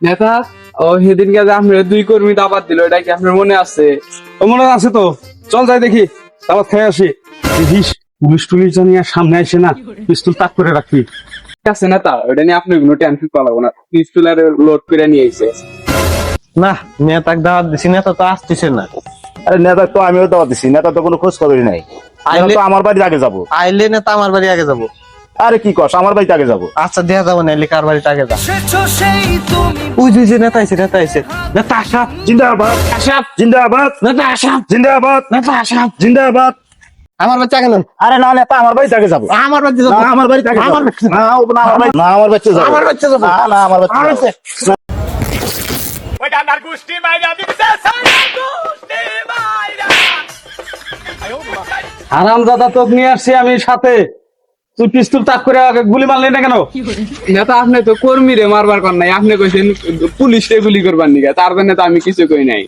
নেতা ও সেদিনকে যে আপনার 2 কর্মী দাবাত দিল, এটা কি আপনার মনে আছে? মনে আছে তো, চল যাই দেখি, দাওয়াত খেয়ে আসি। দেখিস পুলিশ টুলিশ জানি আর সামনে আসে না, পিস্তল তাক করে রাখবি। ঠিক আছে নেতা, ওটা নিয়ে আপনি কোনো টেনশন করা লাগবে না, পিস্তল আর লোড করে নিয়ে এসে। না, নেতাকে দাওয়াত দিছি, নেতা তো আসতেছে না। আরে নেতা তো আমিও দাওয়াত দিছি, নেতা তো কোনো খোঁজ খবরই নাই। নেতা তো আমার বাড়ির আগে যাবো। আইলে নেতা আমার বাড়ি আগে যাবো। আরে কি কস, আমার বাড়িতে আগে যাবো। আচ্ছা দেয়া যাবো না, এলে কার বাড়িতে আগে যা। ওই যে নেতা আইছে, নেতা আইছে। নেতা আসাদ জিন্দাবাদ, আসাদ, জিন্দাবাদ, নেতা আসাদ, জিন্দাবাদ, নেতা আসাদ। জিন্দাবাদ। আমার বাচ্চা আগে নয়, আরে না নেতা আমার বাড়িতে আগে যাবো। আমার বাড়িতে যাবো। না আমার বাড়িতে আগে যাবো। আমার বাড়িতে- না আমার বাড়িতে, না আমার বাড়িতে যাবো। আমার বাচ্চা যাবো। না না আমার বাড়িতে আমার যাবো। বাচ্চা- আরাম দাদা তোকে নিয়ে আসছি আমি সাথে, তুই পিস্তল তাক করে আগে গুলি মারলি না কেন? নেতা আপনি তো কর্মী রে মারবার কর নাই, আপনি কইছেন পুলিশ রে গুলি করবার নিকে, তার জন্য তো আমি কিছু কই নাই।